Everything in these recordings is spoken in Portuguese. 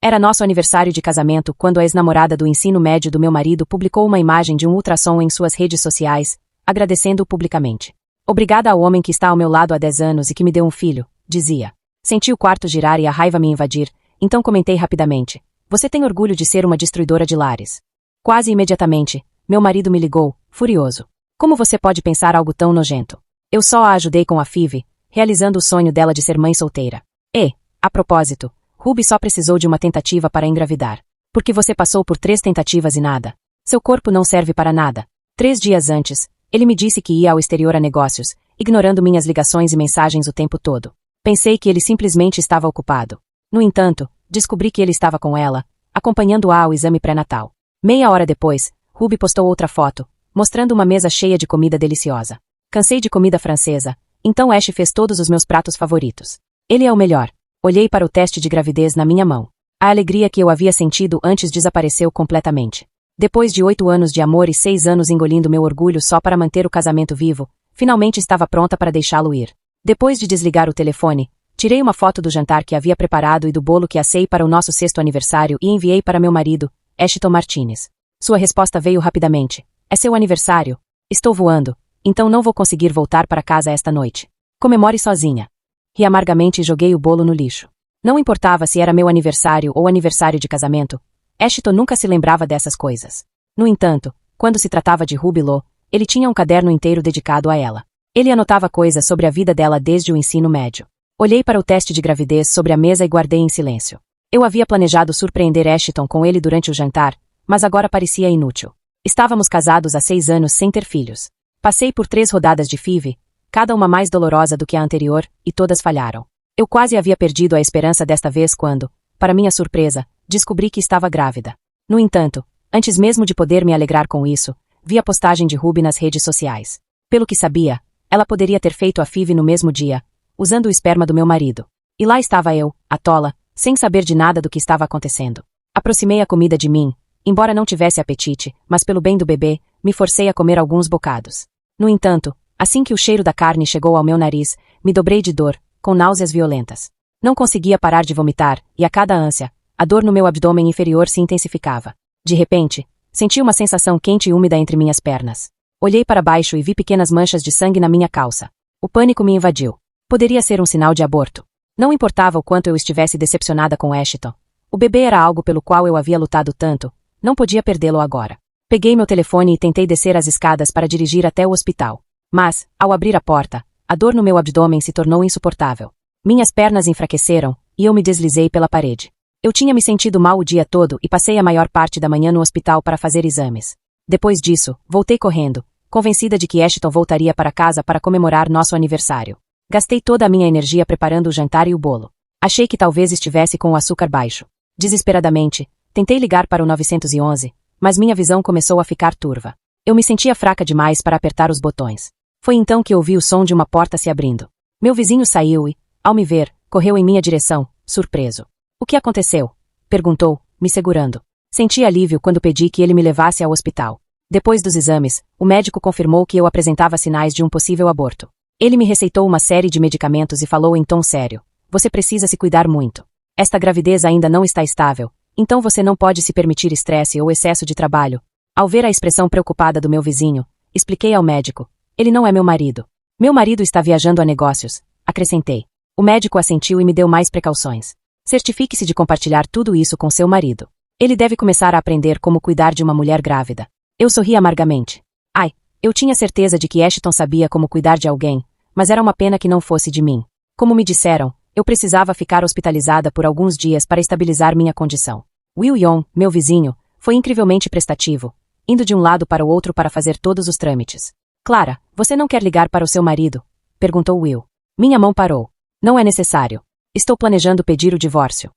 Era nosso aniversário de casamento quando a ex-namorada do ensino médio do meu marido publicou uma imagem de um ultrassom em suas redes sociais, agradecendo-o publicamente. Obrigada ao homem que está ao meu lado há 10 anos e que me deu um filho, dizia. Senti o quarto girar e a raiva me invadir, então comentei rapidamente. Você tem orgulho de ser uma destruidora de lares. Quase imediatamente, meu marido me ligou, furioso. Como você pode pensar algo tão nojento? Eu só a ajudei com a FIV, realizando o sonho dela de ser mãe solteira. E, a propósito, Ruby só precisou de uma tentativa para engravidar. Porque você passou por 3 tentativas e nada. Seu corpo não serve para nada. 3 dias antes, ele me disse que ia ao exterior a negócios, ignorando minhas ligações e mensagens o tempo todo. Pensei que ele simplesmente estava ocupado. No entanto, descobri que ele estava com ela, acompanhando-a ao exame pré-natal. Meia hora depois, Ruby postou outra foto, mostrando uma mesa cheia de comida deliciosa. Cansei de comida francesa, então Ash fez todos os meus pratos favoritos. Ele é o melhor. Olhei para o teste de gravidez na minha mão. A alegria que eu havia sentido antes desapareceu completamente. Depois de 8 anos de amor e 6 anos engolindo meu orgulho só para manter o casamento vivo, finalmente estava pronta para deixá-lo ir. Depois de desligar o telefone, tirei uma foto do jantar que havia preparado e do bolo que assei para o nosso 6º aniversário e enviei para meu marido, Ashton Martinez. Sua resposta veio rapidamente. É seu aniversário? Estou voando, então não vou conseguir voltar para casa esta noite. Comemore sozinha. Ri amargamente e joguei o bolo no lixo. Não importava se era meu aniversário ou aniversário de casamento, Ashton nunca se lembrava dessas coisas. No entanto, quando se tratava de Ruby Lo, ele tinha um caderno inteiro dedicado a ela. Ele anotava coisas sobre a vida dela desde o ensino médio. Olhei para o teste de gravidez sobre a mesa e guardei em silêncio. Eu havia planejado surpreender Ashton com ele durante o jantar, mas agora parecia inútil. Estávamos casados há 6 anos sem ter filhos. Passei por 3 rodadas de FIV, cada uma mais dolorosa do que a anterior, e todas falharam. Eu quase havia perdido a esperança desta vez quando, para minha surpresa, descobri que estava grávida. No entanto, antes mesmo de poder me alegrar com isso, vi a postagem de Ruby nas redes sociais. Pelo que sabia, ela poderia ter feito a FIV no mesmo dia, usando o esperma do meu marido. E lá estava eu, a tola, sem saber de nada do que estava acontecendo. Aproximei a comida de mim, embora não tivesse apetite, mas pelo bem do bebê, me forcei a comer alguns bocados. No entanto, assim que o cheiro da carne chegou ao meu nariz, me dobrei de dor, com náuseas violentas. Não conseguia parar de vomitar, e a cada ânsia, a dor no meu abdômen inferior se intensificava. De repente, senti uma sensação quente e úmida entre minhas pernas. Olhei para baixo e vi pequenas manchas de sangue na minha calça. O pânico me invadiu. Poderia ser um sinal de aborto. Não importava o quanto eu estivesse decepcionada com Ashton. O bebê era algo pelo qual eu havia lutado tanto, não podia perdê-lo agora. Peguei meu telefone e tentei descer as escadas para dirigir até o hospital. Mas, ao abrir a porta, a dor no meu abdômen se tornou insuportável. Minhas pernas enfraqueceram, e eu me deslizei pela parede. Eu tinha me sentido mal o dia todo e passei a maior parte da manhã no hospital para fazer exames. Depois disso, voltei correndo, convencida de que Ashton voltaria para casa para comemorar nosso aniversário. Gastei toda a minha energia preparando o jantar e o bolo. Achei que talvez estivesse com o açúcar baixo. Desesperadamente, tentei ligar para o 911, mas minha visão começou a ficar turva. Eu me sentia fraca demais para apertar os botões. Foi então que ouvi o som de uma porta se abrindo. Meu vizinho saiu e, ao me ver, correu em minha direção, surpreso. O que aconteceu? Perguntou, me segurando. Senti alívio quando pedi que ele me levasse ao hospital. Depois dos exames, o médico confirmou que eu apresentava sinais de um possível aborto. Ele me receitou uma série de medicamentos e falou em tom sério. Você precisa se cuidar muito. Esta gravidez ainda não está estável, então você não pode se permitir estresse ou excesso de trabalho. Ao ver a expressão preocupada do meu vizinho, expliquei ao médico. Ele não é meu marido. Meu marido está viajando a negócios, acrescentei. O médico assentiu e me deu mais precauções. Certifique-se de compartilhar tudo isso com seu marido. Ele deve começar a aprender como cuidar de uma mulher grávida. Eu sorri amargamente. Ai, eu tinha certeza de que Ashton sabia como cuidar de alguém, mas era uma pena que não fosse de mim. Como me disseram, eu precisava ficar hospitalizada por alguns dias para estabilizar minha condição. Will Young, meu vizinho, foi incrivelmente prestativo, indo de um lado para o outro para fazer todos os trâmites. Clara, você não quer ligar para o seu marido? Perguntou Will. Minha mão parou. Não é necessário. Estou planejando pedir o divórcio.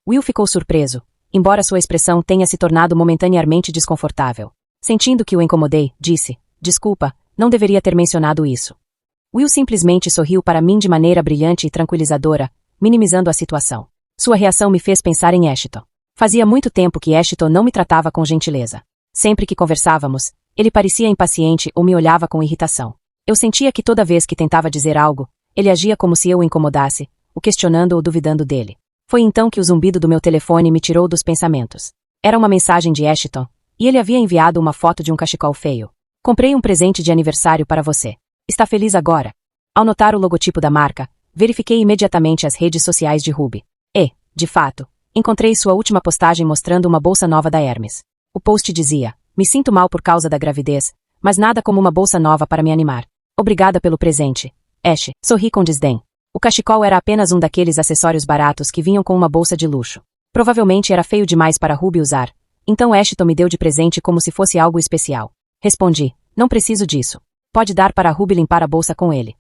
Will ficou surpreso, embora sua expressão tenha se tornado momentaneamente desconfortável. Sentindo que o incomodei, disse, desculpa, não deveria ter mencionado isso. Will simplesmente sorriu para mim de maneira brilhante e tranquilizadora, minimizando a situação. Sua reação me fez pensar em Ashton. Fazia muito tempo que Ashton não me tratava com gentileza. Sempre que conversávamos, ele parecia impaciente ou me olhava com irritação. Eu sentia que toda vez que tentava dizer algo, ele agia como se eu o incomodasse, o questionando ou duvidando dele. Foi então que o zumbido do meu telefone me tirou dos pensamentos. Era uma mensagem de Ashton, e ele havia enviado uma foto de um cachecol feio. Comprei um presente de aniversário para você. Está feliz agora? Ao notar o logotipo da marca, verifiquei imediatamente as redes sociais de Ruby. E, de fato, encontrei sua última postagem mostrando uma bolsa nova da Hermes. O post dizia: "Me sinto mal por causa da gravidez, mas nada como uma bolsa nova para me animar. Obrigada pelo presente, Ash." Sorri com desdém. O cachecol era apenas um daqueles acessórios baratos que vinham com uma bolsa de luxo. Provavelmente era feio demais para Ruby usar, então Ashton me deu de presente como se fosse algo especial. Respondi: "Não preciso disso. Pode dar para Ruby limpar a bolsa com ele."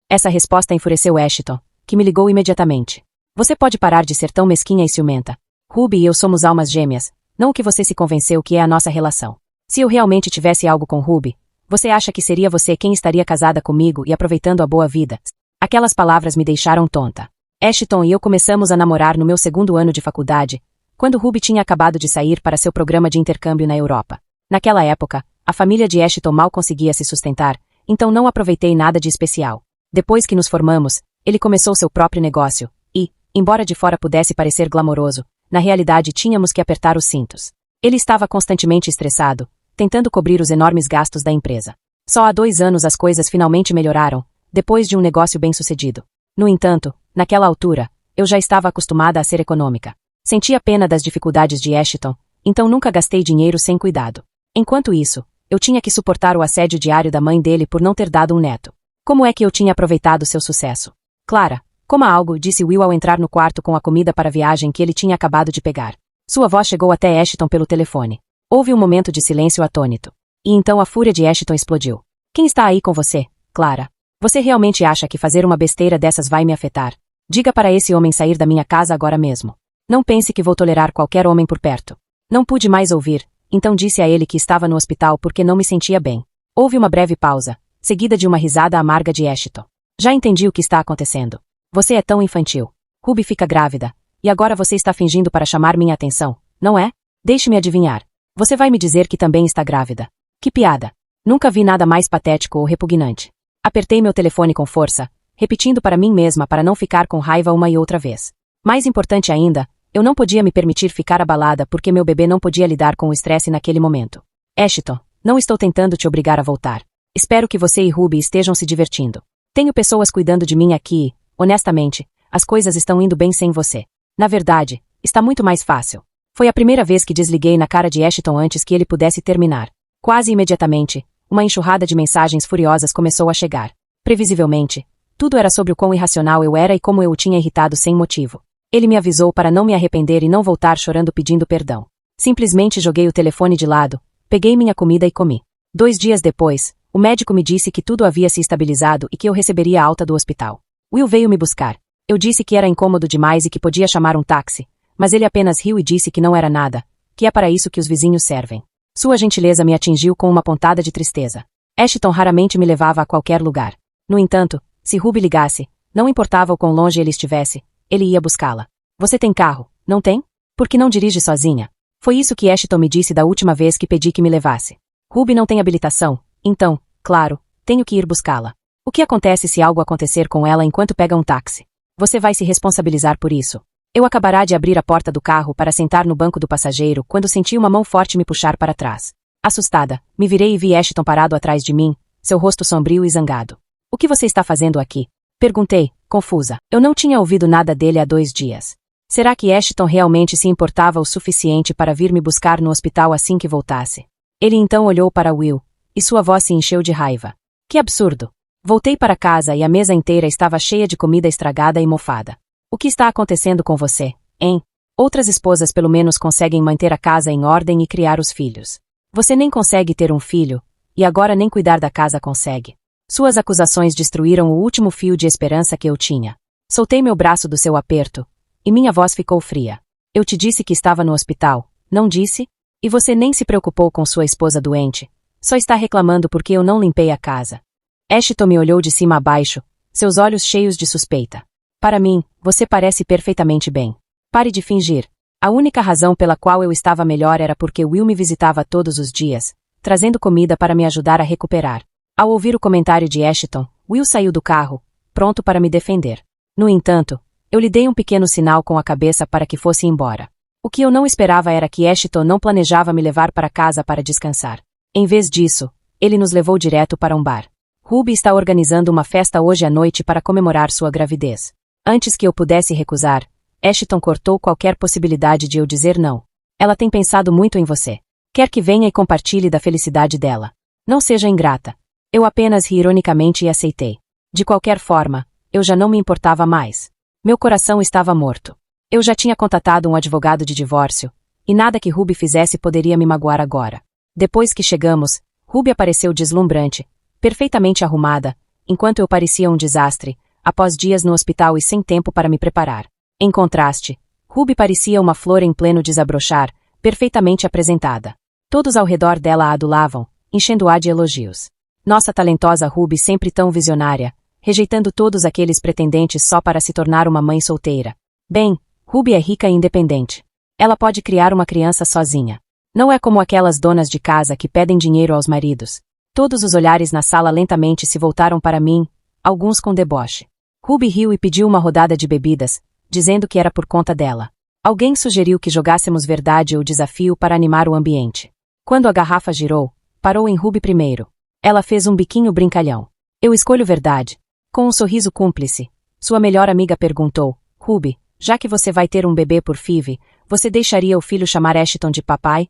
Essa resposta enfureceu Ashton, que me ligou imediatamente. "Você pode parar de ser tão mesquinha e ciumenta. Ruby e eu somos almas gêmeas, não o que você se convenceu que é a nossa relação. Se eu realmente tivesse algo com Ruby, você acha que seria você quem estaria casada comigo e aproveitando a boa vida?" Aquelas palavras me deixaram tonta. Ashton e eu começamos a namorar no meu segundo ano de faculdade, quando Ruby tinha acabado de sair para seu programa de intercâmbio na Europa. Naquela época, a família de Ashton mal conseguia se sustentar, então não aproveitei nada de especial. Depois que nos formamos, ele começou seu próprio negócio, e, embora de fora pudesse parecer glamouroso, na realidade tínhamos que apertar os cintos. Ele estava constantemente estressado, tentando cobrir os enormes gastos da empresa. Só há 2 anos as coisas finalmente melhoraram, depois de um negócio bem-sucedido. No entanto, naquela altura, eu já estava acostumada a ser econômica. Sentia pena das dificuldades de Ashton, então nunca gastei dinheiro sem cuidado. Enquanto isso, eu tinha que suportar o assédio diário da mãe dele por não ter dado um neto. Como é que eu tinha aproveitado seu sucesso? "Clara, coma algo", disse Will ao entrar no quarto com a comida para a viagem que ele tinha acabado de pegar. Sua voz chegou até Ashton pelo telefone. Houve um momento de silêncio atônito. E então a fúria de Ashton explodiu. "Quem está aí com você, Clara? Você realmente acha que fazer uma besteira dessas vai me afetar? Diga para esse homem sair da minha casa agora mesmo. Não pense que vou tolerar qualquer homem por perto." Não pude mais ouvir, então disse a ele que estava no hospital porque não me sentia bem. Houve uma breve pausa, seguida de uma risada amarga de Ashton. "Já entendi o que está acontecendo. Você é tão infantil. Ruby fica grávida, e agora você está fingindo para chamar minha atenção, não é? Deixe-me adivinhar. Você vai me dizer que também está grávida. Que piada. Nunca vi nada mais patético ou repugnante." Apertei meu telefone com força, repetindo para mim mesma para não ficar com raiva uma e outra vez. Mais importante ainda, eu não podia me permitir ficar abalada porque meu bebê não podia lidar com o estresse naquele momento. "Ashton, não estou tentando te obrigar a voltar. Espero que você e Ruby estejam se divertindo. Tenho pessoas cuidando de mim aqui e, honestamente, as coisas estão indo bem sem você. Na verdade, está muito mais fácil." Foi a primeira vez que desliguei na cara de Ashton antes que ele pudesse terminar. Quase imediatamente, uma enxurrada de mensagens furiosas começou a chegar. Previsivelmente, tudo era sobre o quão irracional eu era e como eu o tinha irritado sem motivo. Ele me avisou para não me arrepender e não voltar chorando pedindo perdão. Simplesmente joguei o telefone de lado, peguei minha comida e comi. 2 dias depois, o médico me disse que tudo havia se estabilizado e que eu receberia a alta do hospital. Will veio me buscar. Eu disse que era incômodo demais e que podia chamar um táxi, mas ele apenas riu e disse que não era nada, que é para isso que os vizinhos servem. Sua gentileza me atingiu com uma pontada de tristeza. Ashton raramente me levava a qualquer lugar. No entanto, se Ruby ligasse, não importava o quão longe ele estivesse, ele ia buscá-la. "Você tem carro, não tem? Por que não dirige sozinha?" Foi isso que Ashton me disse da última vez que pedi que me levasse. "Ruby não tem habilitação, então, claro, tenho que ir buscá-la. O que acontece se algo acontecer com ela enquanto pega um táxi? Você vai se responsabilizar por isso." Eu acabará de abrir a porta do carro para sentar no banco do passageiro quando senti uma mão forte me puxar para trás. Assustada, me virei e vi Ashton parado atrás de mim, seu rosto sombrio e zangado. "O que você está fazendo aqui?" perguntei, confusa. Eu não tinha ouvido nada dele há 2 dias. Será que Ashton realmente se importava o suficiente para vir me buscar no hospital assim que voltasse? Ele então olhou para Will, e sua voz se encheu de raiva. "Que absurdo!" Voltei para casa e a mesa inteira estava cheia de comida estragada e mofada. "O que está acontecendo com você, hein? Outras esposas pelo menos conseguem manter a casa em ordem e criar os filhos. Você nem consegue ter um filho, e agora nem cuidar da casa consegue." Suas acusações destruíram o último fio de esperança que eu tinha. Soltei meu braço do seu aperto, e minha voz ficou fria. "Eu te disse que estava no hospital, não disse? E você nem se preocupou com sua esposa doente. Só está reclamando porque eu não limpei a casa." Ashton me olhou de cima a baixo, seus olhos cheios de suspeita. "Para mim, você parece perfeitamente bem. Pare de fingir. A única razão pela qual eu estava melhor era porque Will me visitava todos os dias, trazendo comida para me ajudar a recuperar." Ao ouvir o comentário de Ashton, Will saiu do carro, pronto para me defender. No entanto, Eu lhe dei um pequeno sinal com a cabeça para que fosse embora. O que eu não esperava era que Ashton não planejava me levar para casa para descansar. Em vez disso, ele nos levou direto para um bar. Ruby está organizando uma festa hoje à noite para comemorar sua gravidez. Antes que eu pudesse recusar, Ashton cortou qualquer possibilidade de eu dizer não. Ela tem pensado muito em você. Quer que venha e compartilhe da felicidade dela. Não seja ingrata. Eu apenas ri ironicamente e aceitei. De qualquer forma, eu já não me importava mais. Meu coração estava morto. Eu já tinha contatado um advogado de divórcio, e nada que Ruby fizesse poderia me magoar agora. Depois que chegamos, Ruby apareceu deslumbrante, perfeitamente arrumada, enquanto eu parecia um desastre, após dias no hospital e sem tempo para me preparar. Em contraste, Ruby parecia uma flor em pleno desabrochar, perfeitamente apresentada. Todos ao redor dela a adulavam, enchendo-a de elogios. Nossa talentosa Ruby sempre tão visionária, rejeitando todos aqueles pretendentes só para se tornar uma mãe solteira. Bem, Ruby é rica e independente. Ela pode criar uma criança sozinha. Não é como aquelas donas de casa que pedem dinheiro aos maridos. Todos os olhares na sala lentamente se voltaram para mim, alguns com deboche. Ruby riu e pediu uma rodada de bebidas, dizendo que era por conta dela. Alguém sugeriu que jogássemos verdade ou desafio para animar o ambiente. Quando a garrafa girou, parou em Ruby primeiro. Ela fez um biquinho brincalhão. Eu escolho verdade. Com um sorriso cúmplice, sua melhor amiga perguntou, Ruby, já que você vai ter um bebê por FIV, você deixaria o filho chamar Ashton de papai?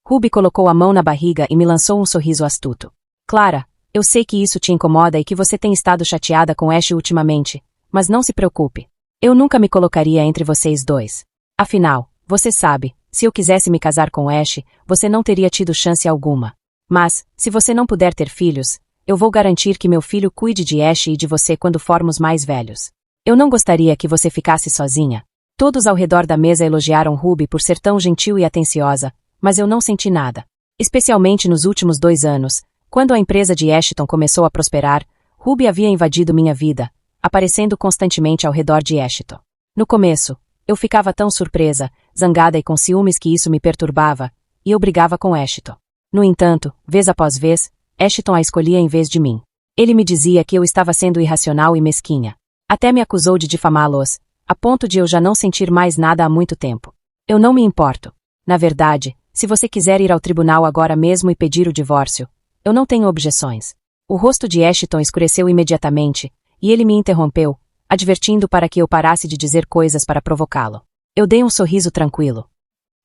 Ruby colocou a mão na barriga e me lançou um sorriso astuto. Clara, eu sei que isso te incomoda e que você tem estado chateada com Ash ultimamente, mas não se preocupe. Eu nunca me colocaria entre vocês dois. Afinal, você sabe, se eu quisesse me casar com Ash, você não teria tido chance alguma. Mas, se você não puder ter filhos, eu vou garantir que meu filho cuide de Ash e de você quando formos mais velhos. Eu não gostaria que você ficasse sozinha. Todos ao redor da mesa elogiaram Ruby por ser tão gentil e atenciosa, mas eu não senti nada. Especialmente nos últimos 2 anos, quando a empresa de Ashton começou a prosperar, Ruby havia invadido minha vida, aparecendo constantemente ao redor de Ashton. No começo, eu ficava tão surpresa, zangada e com ciúmes que isso me perturbava, e eu brigava com Ashton. No entanto, vez após vez, Ashton a escolhia em vez de mim. Ele me dizia que eu estava sendo irracional e mesquinha. Até me acusou de difamá-los, a ponto de eu já não sentir mais nada há muito tempo. Eu não me importo. Na verdade, se você quiser ir ao tribunal agora mesmo e pedir o divórcio, eu não tenho objeções. O rosto de Ashton escureceu imediatamente, e ele me interrompeu, advertindo para que eu parasse de dizer coisas para provocá-lo. Eu dei um sorriso tranquilo.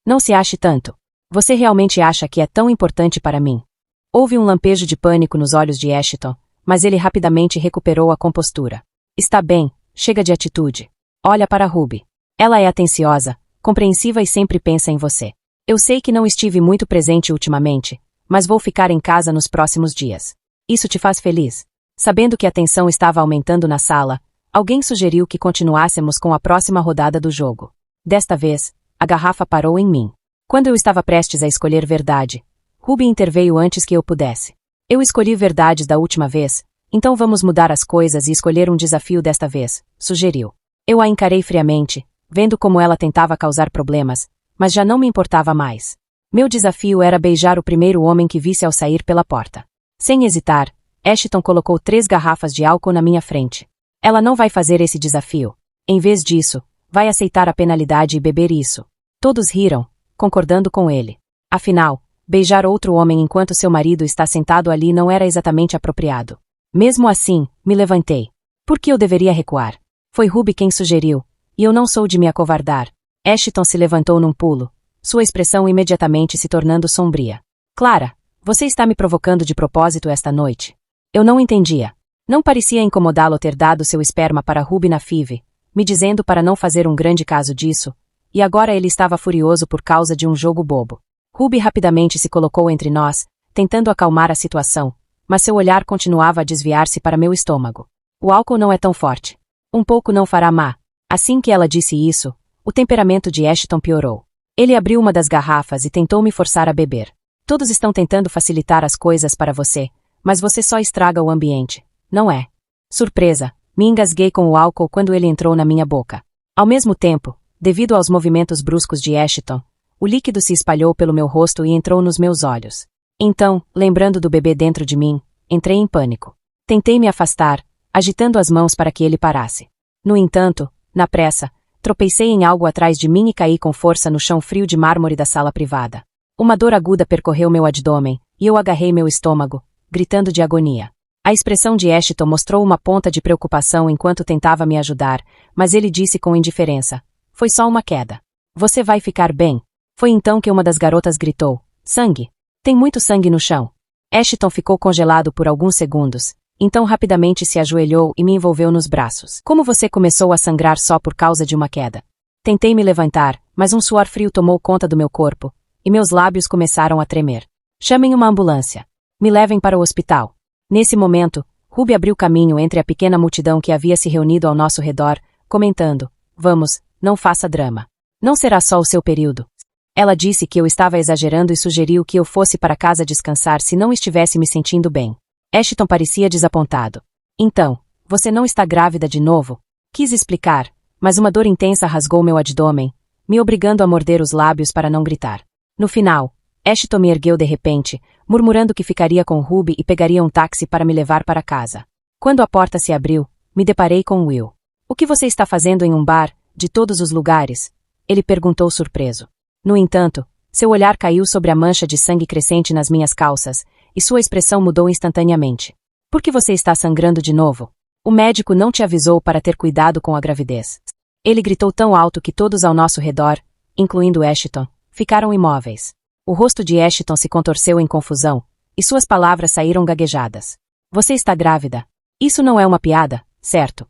Não se ache tanto. Você realmente acha que é tão importante para mim? Houve um lampejo de pânico nos olhos de Ashton, mas ele rapidamente recuperou a compostura. Está bem, chega de atitude. Olha para Ruby. Ela é atenciosa, compreensiva e sempre pensa em você. Eu sei que não estive muito presente ultimamente, mas vou ficar em casa nos próximos dias. Isso te faz feliz? Sabendo que a tensão estava aumentando na sala, alguém sugeriu que continuássemos com a próxima rodada do jogo. Desta vez, a garrafa parou em mim. Quando eu estava prestes a escolher verdade, Ruby interveio antes que eu pudesse. Eu escolhi verdades da última vez, então vamos mudar as coisas e escolher um desafio desta vez, sugeriu. Eu a encarei friamente, vendo como ela tentava causar problemas, mas já não me importava mais. Meu desafio era beijar o primeiro homem que visse ao sair pela porta. Sem hesitar, Ashton colocou 3 garrafas de álcool na minha frente. Ela não vai fazer esse desafio. Em vez disso, vai aceitar a penalidade e beber isso. Todos riram, concordando com ele. Afinal, beijar outro homem enquanto seu marido está sentado ali não era exatamente apropriado. Mesmo assim, me levantei. Por que eu deveria recuar? Foi Ruby quem sugeriu, e eu não sou de me acovardar. Ashton se levantou num pulo, sua expressão imediatamente se tornando sombria. Clara, você está me provocando de propósito esta noite. Eu não entendia. Não parecia incomodá-lo ter dado seu esperma para Ruby na FIV, me dizendo para não fazer um grande caso disso, e agora ele estava furioso por causa de um jogo bobo. Ruby rapidamente se colocou entre nós, tentando acalmar a situação, mas seu olhar continuava a desviar-se para meu estômago. O álcool não é tão forte. Um pouco não fará má. Assim que ela disse isso, o temperamento de Ashton piorou. Ele abriu uma das garrafas e tentou me forçar a beber. Todos estão tentando facilitar as coisas para você, mas você só estraga o ambiente, não é? Surpresa, me engasguei com o álcool quando ele entrou na minha boca. Ao mesmo tempo, devido aos movimentos bruscos de Ashton, o líquido se espalhou pelo meu rosto e entrou nos meus olhos. Então, lembrando do bebê dentro de mim, entrei em pânico. Tentei me afastar, agitando as mãos para que ele parasse. No entanto, Na pressa, tropecei em algo atrás de mim e caí com força no chão frio de mármore da sala privada. Uma dor aguda percorreu meu abdômen, e eu agarrei meu estômago, gritando de agonia. A expressão de Ashton mostrou uma ponta de preocupação enquanto tentava me ajudar, mas ele disse com indiferença: "Foi só uma queda. Você vai ficar bem." Foi então que uma das garotas gritou: "Sangue! Tem muito sangue no chão." Ashton ficou congelado por alguns segundos, então rapidamente se ajoelhou e me envolveu nos braços. "Como você começou a sangrar só por causa de uma queda?" Tentei me levantar, mas um suor frio tomou conta do meu corpo, e meus lábios começaram a tremer. "Chamem uma ambulância. Me levem para o hospital." Nesse momento, Ruby abriu caminho entre a pequena multidão que havia se reunido ao nosso redor, comentando: "Vamos, não faça drama. Não será só o seu período." Ela disse que eu estava exagerando e sugeriu que eu fosse para casa descansar se não estivesse me sentindo bem. Ashton parecia desapontado. "Então, você não está grávida de novo?" Quis explicar, mas uma dor intensa rasgou meu abdômen, me obrigando a morder os lábios para não gritar. No final, Ashton me ergueu de repente, murmurando que ficaria com Ruby e pegaria um táxi para me levar para casa. Quando a porta se abriu, me deparei com Will. "O que você está fazendo em um bar, de todos os lugares?" Ele perguntou surpreso. No entanto, seu olhar caiu sobre a mancha de sangue crescente nas minhas calças, e sua expressão mudou instantaneamente. "Por que você está sangrando de novo? O médico não te avisou para ter cuidado com a gravidez." Ele gritou tão alto que todos ao nosso redor, incluindo Ashton, ficaram imóveis. O rosto de Ashton se contorceu em confusão, e suas palavras saíram gaguejadas. "Você está grávida. Isso não é uma piada, certo?"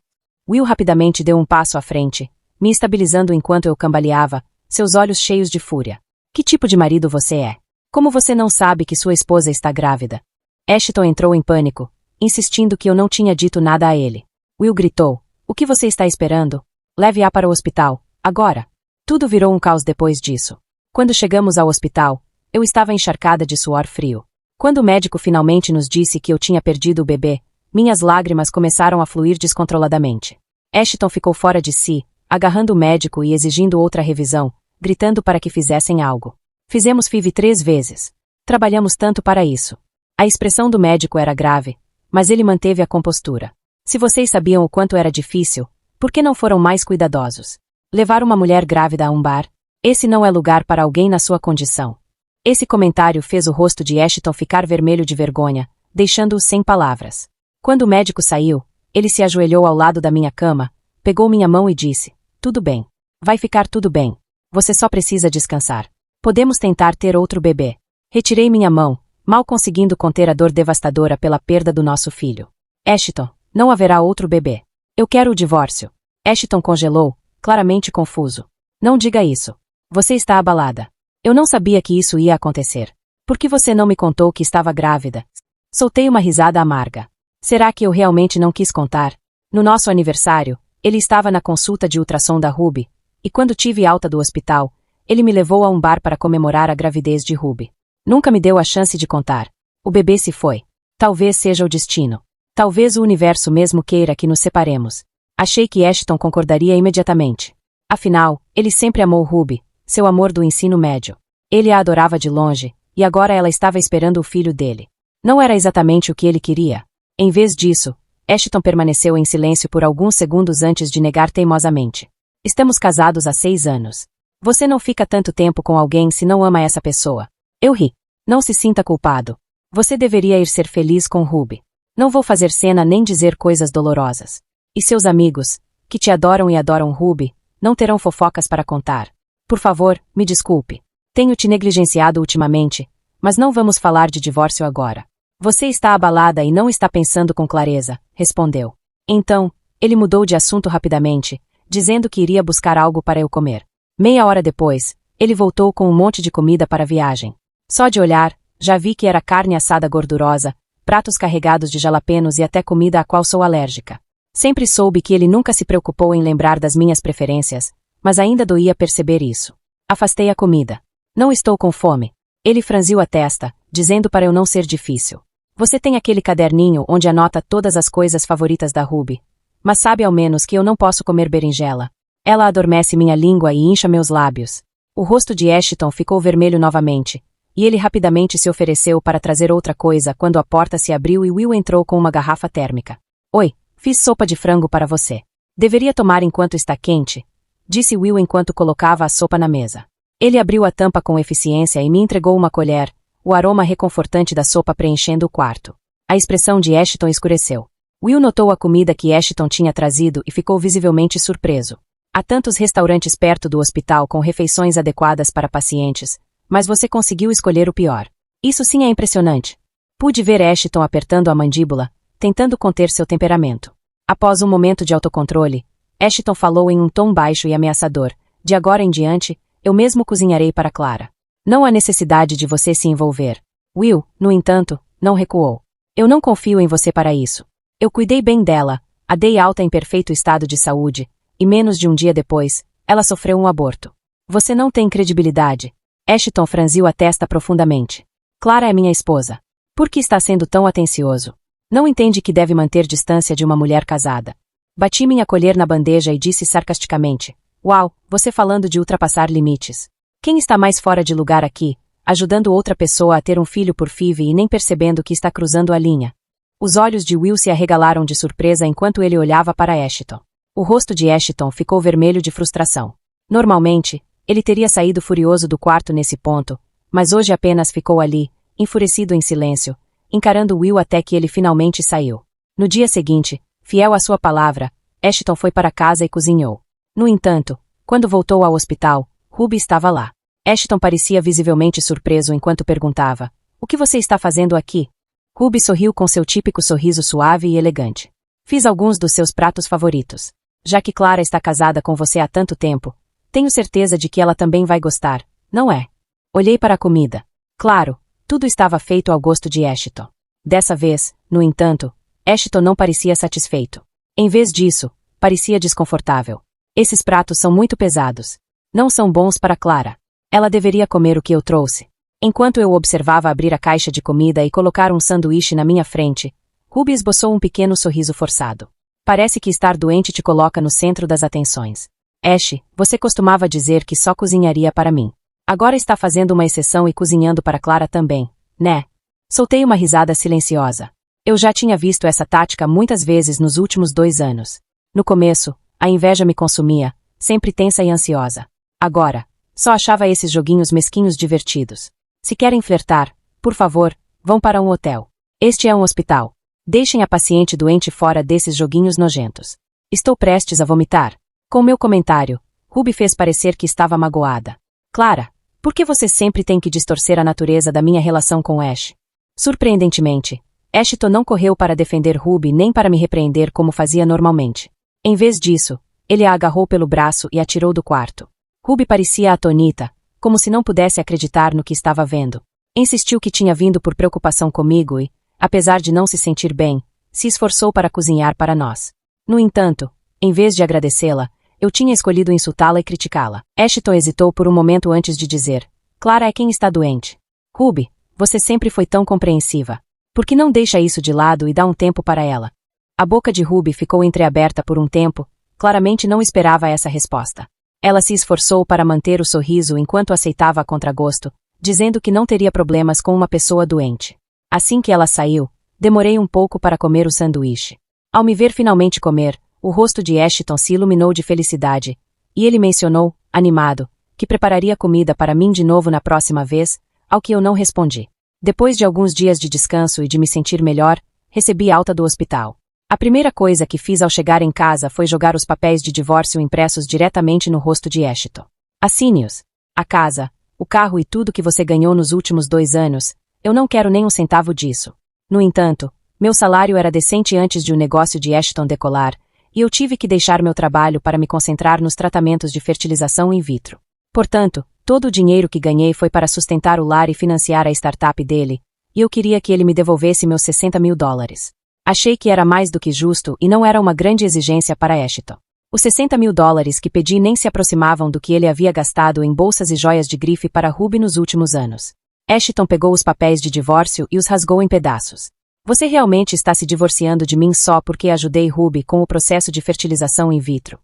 Will rapidamente deu um passo à frente, me estabilizando enquanto eu cambaleava, seus olhos cheios de fúria. "Que tipo de marido você é? Como você não sabe que sua esposa está grávida?" Ashton entrou em pânico, insistindo que eu não tinha dito nada a ele. Will gritou: "O que você está esperando? Leve-a para o hospital, agora." Tudo virou um caos depois disso. Quando chegamos ao hospital, eu estava encharcada de suor frio. Quando o médico finalmente nos disse que eu tinha perdido o bebê, minhas lágrimas começaram a fluir descontroladamente. Ashton ficou fora de si, agarrando o médico e exigindo outra revisão, gritando para que fizessem algo. Fizemos FIV 3 vezes. Trabalhamos tanto para isso. A expressão do médico era grave, mas ele manteve a compostura. "Se vocês sabiam o quanto era difícil, por que não foram mais cuidadosos? Levar uma mulher grávida a um bar? Esse não é lugar para alguém na sua condição." Esse comentário fez o rosto de Ashton ficar vermelho de vergonha, deixando-o sem palavras. Quando o médico saiu, ele se ajoelhou ao lado da minha cama, pegou minha mão e disse: "Tudo bem. Vai ficar tudo bem. Você só precisa descansar. Podemos tentar ter outro bebê." Retirei minha mão, mal conseguindo conter a dor devastadora pela perda do nosso filho. "Ashton, não haverá outro bebê. Eu quero o divórcio." Ashton congelou, claramente confuso. "Não diga isso. Você está abalada. Eu não sabia que isso ia acontecer. Por que você não me contou que estava grávida?" Soltei uma risada amarga. Será que eu realmente não quis contar? No nosso aniversário, ele estava na consulta de ultrassom da Ruby, e quando tive alta do hospital, ele me levou a um bar para comemorar a gravidez de Ruby. Nunca me deu a chance de contar. O bebê se foi. Talvez seja o destino. Talvez o universo mesmo queira que nos separemos. Achei que Ashton concordaria imediatamente. Afinal, ele sempre amou Ruby, seu amor do ensino médio. Ele a adorava de longe, e agora ela estava esperando o filho dele. Não era exatamente o que ele queria. Em vez disso, Ashton permaneceu em silêncio por alguns segundos antes de negar teimosamente: "Estamos casados há 6 anos. Você não fica tanto tempo com alguém se não ama essa pessoa." Eu ri. "Não se sinta culpado. Você deveria ir ser feliz com Ruby. Não vou fazer cena nem dizer coisas dolorosas. E seus amigos, que te adoram e adoram Ruby, não terão fofocas para contar. Por favor, me desculpe. Tenho te negligenciado ultimamente, mas não vamos falar de divórcio agora." "Você está abalada e não está pensando com clareza", respondeu. Então, ele mudou de assunto rapidamente, dizendo que iria buscar algo para eu comer. Meia hora depois, ele voltou com um monte de comida para a viagem. Só de olhar, já vi que era carne assada gordurosa, pratos carregados de jalapenos e até comida à qual sou alérgica. Sempre soube que ele nunca se preocupou em lembrar das minhas preferências, mas ainda doía perceber isso. Afastei a comida. "Não estou com fome." Ele franziu a testa, dizendo para eu não ser difícil. "Você tem aquele caderninho onde anota todas as coisas favoritas da Ruby. Mas sabe ao menos que eu não posso comer berinjela. Ela adormece minha língua e incha meus lábios." O rosto de Ashton ficou vermelho novamente, e ele rapidamente se ofereceu para trazer outra coisa quando a porta se abriu e Will entrou com uma garrafa térmica. "Oi, fiz sopa de frango para você." Deveria tomar enquanto está quente, disse Will enquanto colocava a sopa na mesa. Ele abriu a tampa com eficiência e me entregou uma colher, o aroma reconfortante da sopa preenchendo o quarto. A expressão de Ashton escureceu. Will notou a comida que Ashton tinha trazido e ficou visivelmente surpreso. Há tantos restaurantes perto do hospital com refeições adequadas para pacientes, mas você conseguiu escolher o pior. Isso sim é impressionante. Pude ver Ashton apertando a mandíbula, tentando conter seu temperamento. Após um momento de autocontrole, Ashton falou em um tom baixo e ameaçador. De agora em diante, eu mesmo cozinharei para Clara. Não há necessidade de você se envolver. Will, no entanto, não recuou. Eu não confio em você para isso. Eu cuidei bem dela, a dei alta em perfeito estado de saúde, e menos de um dia depois, ela sofreu um aborto. Você não tem credibilidade. Ashton franziu a testa profundamente. Clara é minha esposa. Por que está sendo tão atencioso? Não entende que deve manter distância de uma mulher casada. Bati minha colher na bandeja e disse sarcasticamente. Uau, você falando de ultrapassar limites. Quem está mais fora de lugar aqui, ajudando outra pessoa a ter um filho por FIV e nem percebendo que está cruzando a linha? Os olhos de Will se arregalaram de surpresa enquanto ele olhava para Ashton. O rosto de Ashton ficou vermelho de frustração. Normalmente, ele teria saído furioso do quarto nesse ponto, mas hoje apenas ficou ali, enfurecido em silêncio, encarando Will até que ele finalmente saiu. No dia seguinte, fiel à sua palavra, Ashton foi para casa e cozinhou. No entanto, quando voltou ao hospital, Ruby estava lá. Ashton parecia visivelmente surpreso enquanto perguntava, o que você está fazendo aqui? Ruby sorriu com seu típico sorriso suave e elegante. Fiz alguns dos seus pratos favoritos. Já que Clara está casada com você há tanto tempo, tenho certeza de que ela também vai gostar, não é? Olhei para a comida. Claro, tudo estava feito ao gosto de Ashton. Dessa vez, no entanto, Ashton não parecia satisfeito. Em vez disso, parecia desconfortável. Esses pratos são muito pesados. Não são bons para Clara. Ela deveria comer o que eu trouxe. Enquanto eu observava abrir a caixa de comida e colocar um sanduíche na minha frente, Ruby esboçou um pequeno sorriso forçado. Parece que estar doente te coloca no centro das atenções. Ash, você costumava dizer que só cozinharia para mim. Agora está fazendo uma exceção e cozinhando para Clara também, né? Soltei uma risada silenciosa. Eu já tinha visto essa tática muitas vezes nos últimos 2 anos. No começo, a inveja me consumia, sempre tensa e ansiosa. Agora, só achava esses joguinhos mesquinhos divertidos. Se querem flertar, por favor, vão para um hotel. Este é um hospital. Deixem a paciente doente fora desses joguinhos nojentos. Estou prestes a vomitar. Com meu comentário, Ruby fez parecer que estava magoada. Clara, por que você sempre tem que distorcer a natureza da minha relação com Ash? Surpreendentemente, Ashton não correu para defender Ruby nem para me repreender como fazia normalmente. Em vez disso, ele a agarrou pelo braço e a tirou do quarto. Ruby parecia atônita, como se não pudesse acreditar no que estava vendo. Insistiu que tinha vindo por preocupação comigo e, apesar de não se sentir bem, se esforçou para cozinhar para nós. No entanto, em vez de agradecê-la, eu tinha escolhido insultá-la e criticá-la. Ashton hesitou por um momento antes de dizer, Clara é quem está doente. Ruby, você sempre foi tão compreensiva. Por que não deixa isso de lado e dá um tempo para ela? A boca de Ruby ficou entreaberta por um tempo, claramente não esperava essa resposta. Ela se esforçou para manter o sorriso enquanto aceitava a contragosto, dizendo que não teria problemas com uma pessoa doente. Assim que ela saiu, demorei um pouco para comer o sanduíche. Ao me ver finalmente comer, o rosto de Ashton se iluminou de felicidade, e ele mencionou, animado, que prepararia comida para mim de novo na próxima vez, ao que eu não respondi. Depois de alguns dias de descanso e de me sentir melhor, recebi alta do hospital. A primeira coisa que fiz ao chegar em casa foi jogar os papéis de divórcio impressos diretamente no rosto de Ashton. Assine-os. A casa, o carro e tudo que você ganhou nos últimos 2 anos, eu não quero nem um centavo disso. No entanto, meu salário era decente antes de o negócio de Ashton decolar, e eu tive que deixar meu trabalho para me concentrar nos tratamentos de fertilização in vitro. Portanto, todo o dinheiro que ganhei foi para sustentar o lar e financiar a startup dele, e eu queria que ele me devolvesse meus $60.000. Achei que era mais do que justo e não era uma grande exigência para Ashton. Os $60.000 que pedi nem se aproximavam do que ele havia gastado em bolsas e joias de grife para Ruby nos últimos anos. Ashton pegou os papéis de divórcio e os rasgou em pedaços. Você realmente está se divorciando de mim só porque ajudei Ruby com o processo de fertilização in vitro?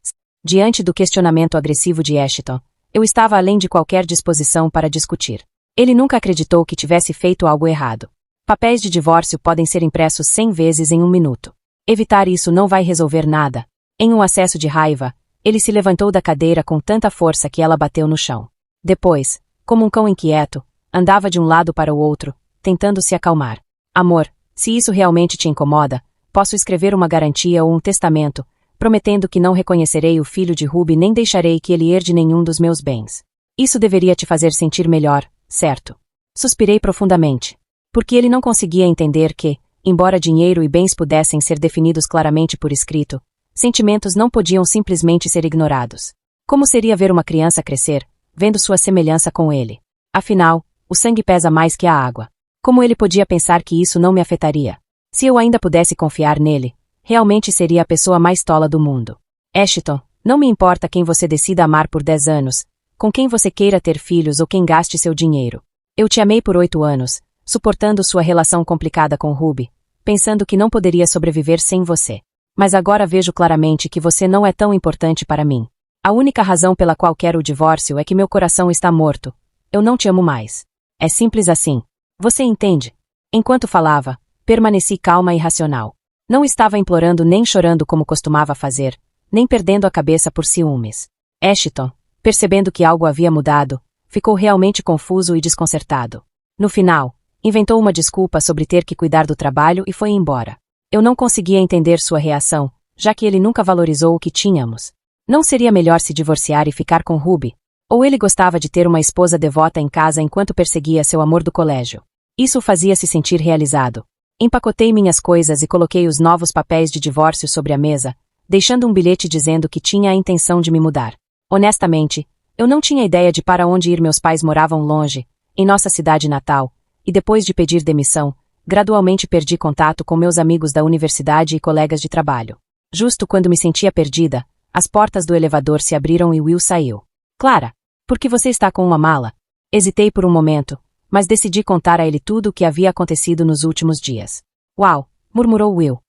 Diante do questionamento agressivo de Ashton, eu estava além de qualquer disposição para discutir. Ele nunca acreditou que tivesse feito algo errado. Papéis de divórcio podem ser impressos 100 vezes em 1 minuto. Evitar isso não vai resolver nada. Em um acesso de raiva, ele se levantou da cadeira com tanta força que ela bateu no chão. Depois, como um cão inquieto, andava de um lado para o outro, tentando se acalmar. Amor, se isso realmente te incomoda, posso escrever uma garantia ou um testamento, prometendo que não reconhecerei o filho de Ruby nem deixarei que ele herde nenhum dos meus bens. Isso deveria te fazer sentir melhor, certo? Suspirei profundamente. Porque ele não conseguia entender que, embora dinheiro e bens pudessem ser definidos claramente por escrito, sentimentos não podiam simplesmente ser ignorados. Como seria ver uma criança crescer, vendo sua semelhança com ele? Afinal, o sangue pesa mais que a água. Como ele podia pensar que isso não me afetaria? Se eu ainda pudesse confiar nele, realmente seria a pessoa mais tola do mundo. Ashton, não me importa quem você decida amar por 10 anos, com quem você queira ter filhos ou quem gaste seu dinheiro. Eu te amei por 8 anos, suportando sua relação complicada com Ruby, pensando que não poderia sobreviver sem você. Mas agora vejo claramente que você não é tão importante para mim. A única razão pela qual quero o divórcio é que meu coração está morto. Eu não te amo mais. É simples assim. Você entende? Enquanto falava, permaneci calma e racional. Não estava implorando nem chorando como costumava fazer, nem perdendo a cabeça por ciúmes. Ashton, percebendo que algo havia mudado, ficou realmente confuso e desconcertado. No final, inventou uma desculpa sobre ter que cuidar do trabalho e foi embora. Eu não conseguia entender sua reação, já que ele nunca valorizou o que tínhamos. Não seria melhor se divorciar e ficar com Ruby? Ou ele gostava de ter uma esposa devota em casa enquanto perseguia seu amor do colégio? Isso o fazia se sentir realizado. Empacotei minhas coisas e coloquei os novos papéis de divórcio sobre a mesa, deixando um bilhete dizendo que tinha a intenção de me mudar. Honestamente, eu não tinha ideia de para onde ir. Meus pais moravam longe, em nossa cidade natal, e depois de pedir demissão, gradualmente perdi contato com meus amigos da universidade e colegas de trabalho. Justo quando me sentia perdida, as portas do elevador se abriram e Will saiu. Clara, por que você está com uma mala? Hesitei por um momento, mas decidi contar a ele tudo o que havia acontecido nos últimos dias. Uau, murmurou Will.